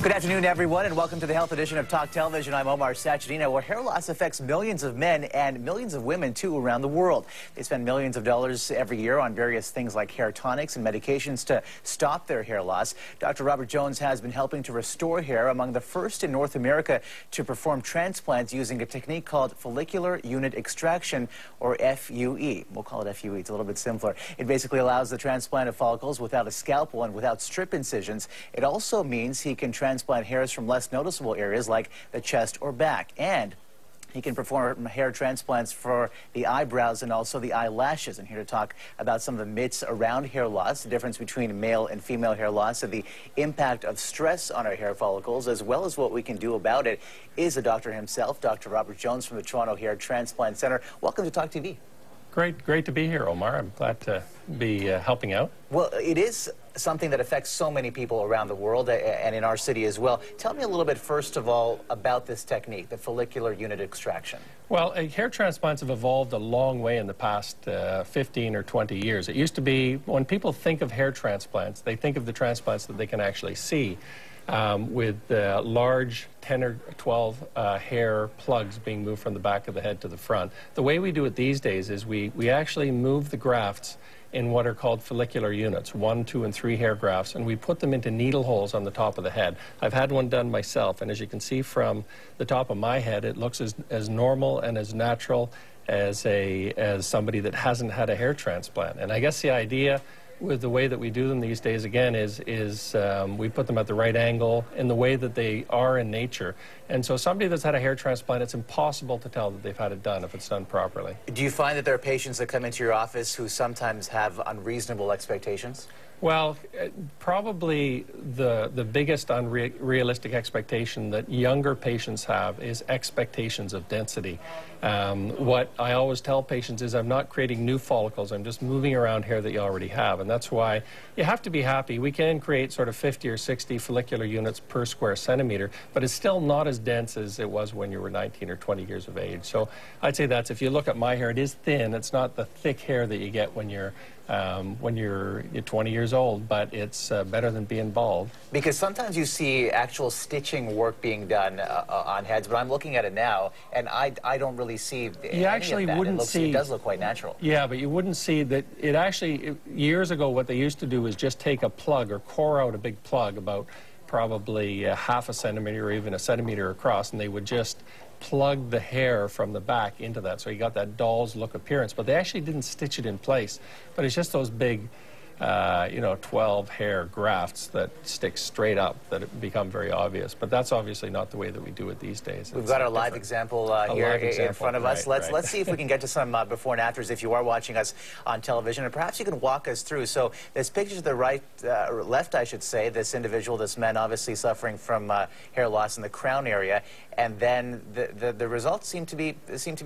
Good afternoon, everyone, and welcome to the Health Edition of Talk Television. I'm Omar Sachedina, where hair loss affects millions of men and millions of women, too, around the world. They spend millions of dollars every year on various things like hair tonics and medications to stop their hair loss. Dr. Robert Jones has been helping to restore hair, among the first in North America to perform transplants using a technique called follicular unit extraction, or FUE. We'll call it FUE. It's a little bit simpler. It basically allows the transplant of follicles without a scalpel and without strip incisions. It also means he can transplant hairs from less noticeable areas like the chest or back, and he can perform hair transplants for the eyebrows and also the eyelashes. And here to talk about some of the myths around hair loss, the difference between male and female hair loss, and the impact of stress on our hair follicles, as well as what we can do about it, is a doctor himself, Dr. Robert Jones from the Toronto Hair Transplant Center. Welcome to Talk TV. Great to be here, Omar. I'm glad to be helping out. Well, it is something that affects so many people around the world and in our city as well. Tell me a little bit, first of all, about this technique, the follicular unit extraction. Well, hair transplants have evolved a long way in the past 15 or 20 years. It used to be, when people think of hair transplants, they think of the transplants that they can actually see. With large 10 or 12 hair plugs being moved from the back of the head to the front. The way we do it these days is we actually move the grafts in what are called follicular units, 1, 2, and 3 hair grafts, and we put them into needle holes on the top of the head. I've had one done myself, and as you can see from the top of my head, it looks as normal and as natural as somebody that hasn't had a hair transplant. And I guess the idea with the way that we do them these days, again, is we put them at the right angle in the way that they are in nature. And so somebody that's had a hair transplant, it's impossible to tell that they've had it done if it's done properly. Do you find that there are patients that come into your office who sometimes have unreasonable expectations? Well, probably the biggest unrealistic expectation that younger patients have is expectations of density. What I always tell patients is I'm not creating new follicles, I'm just moving around hair that you already have, and that's why you have to be happy. We can create sort of 50 or 60 follicular units per square centimeter, but it's still not as dense as it was when you were 19 or 20 years of age. So I'd say that's, if you look at my hair, it is thin. It's not the thick hair that you get when you're 20 years old, but it's better than being bald. Because sometimes you see actual stitching work being done on heads, but I'm looking at it now, and I don't really see any actually of that. Wouldn't see. It does look quite natural. Yeah, but you wouldn't see that. It actually, years ago, what they used to do is just take a plug or core out a big plug about probably half a centimeter or even a centimeter across, and they would just plug the hair from the back into that, so you got that doll's look appearance. But they actually didn't stitch it in place. But it's just those big 12 hair grafts that stick straight up that become very obvious. But that's obviously not the way that we do it these days. We've got our live example here in front of us. Let's see if we can get to some before and afters if you are watching us on television, and perhaps you can walk us through. So this picture to the right, or left, I should say, this individual, this man, obviously suffering from hair loss in the crown area, and then the results seem to be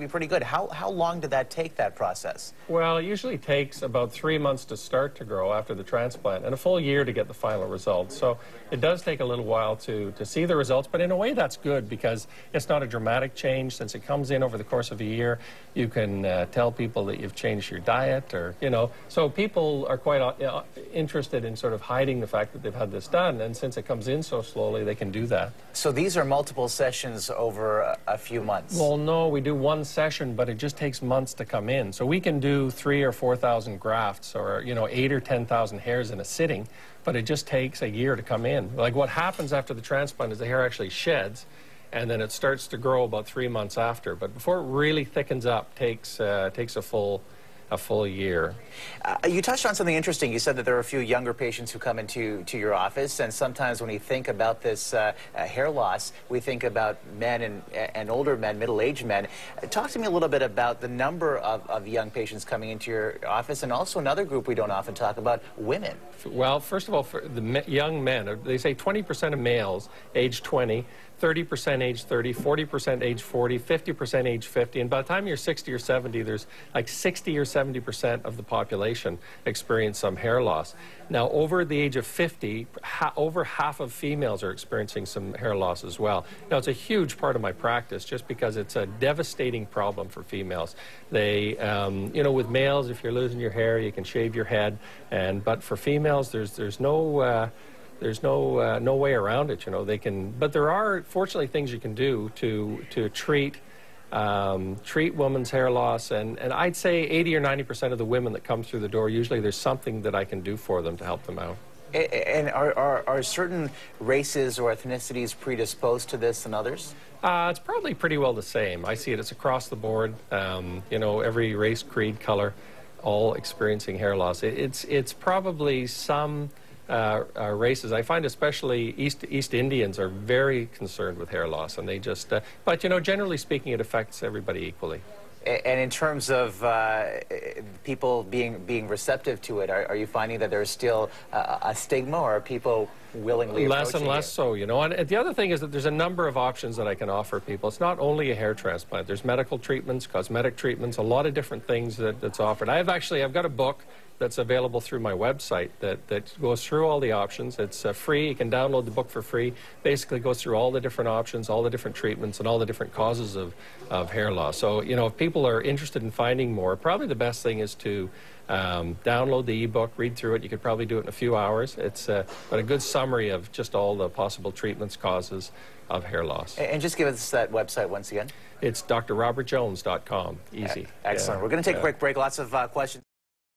pretty good. How long did that take, that process? Well, it usually takes about 3 months to start to grow after the transplant, and a full year to get the final results. So it does take a little while to see the results, but in a way that's good because it's not a dramatic change. Since it comes in over the course of a year, you can tell people that you've changed your diet, or, so people are quite interested in sort of hiding the fact that they've had this done, and since it comes in so slowly, they can do that. So these are multiple sessions over a few months? Well, no, we do one session, but it just takes months to come in. So we can do 3,000 or 4,000 grafts, or 8,000 or 10,000 hairs in a sitting, but it just takes a year to come in. Like, what happens after the transplant is the hair actually sheds, and then it starts to grow about 3 months after. But before it really thickens up, takes a full year. You touched on something interesting. You said that there are a few younger patients who come into your office, and sometimes when we think about this hair loss, we think about men and older men, middle-aged men. Talk to me a little bit about the number of young patients coming into your office, and also another group we don't often talk about, women. Well, first of all, for the young men, they say 20% of males age 20, 30% age 30, 40% age 40, 50% age 50, and by the time you're 60 or 70, there's like 60 or 70% of the population experience some hair loss. Now, over the age of 50, over half of females are experiencing some hair loss as well. Now, it's a huge part of my practice just because it's a devastating problem for females. They, with males, if you're losing your hair, you can shave your head, but for females, there's no There's no way around it. You know, they can, but there are fortunately things you can do to treat women's hair loss, and I'd say 80 or 90% of the women that come through the door, usually there's something that I can do for them to help them out. And are certain races or ethnicities predisposed to this than others? It's probably pretty well the same. I see it. It's across the board. You know, every race, creed, color, all experiencing hair loss. It's probably some races. I find especially East Indians are very concerned with hair loss, and they just. But you know, generally speaking, it affects everybody equally. And in terms of people being receptive to it, are you finding that there's still a stigma, or are people willingly less and less so, you know? And the other thing is that there's a number of options that I can offer people. It's not only a hair transplant. There's medical treatments, cosmetic treatments, a lot of different things that's offered. I've got a book that's available through my website that goes through all the options. It's free. You can download the book for free. Basically goes through all the different options, all the different treatments, and all the different causes of hair loss. So, you know, if people are interested in finding more, probably the best thing is to download the ebook, read through it. You could probably do it in a few hours. It's got a good summary of just all the possible treatments, causes of hair loss. And just give us that website once again. It's drrobertjones.com. Easy. Excellent. Yeah. We're going to take a quick break. Lots of questions.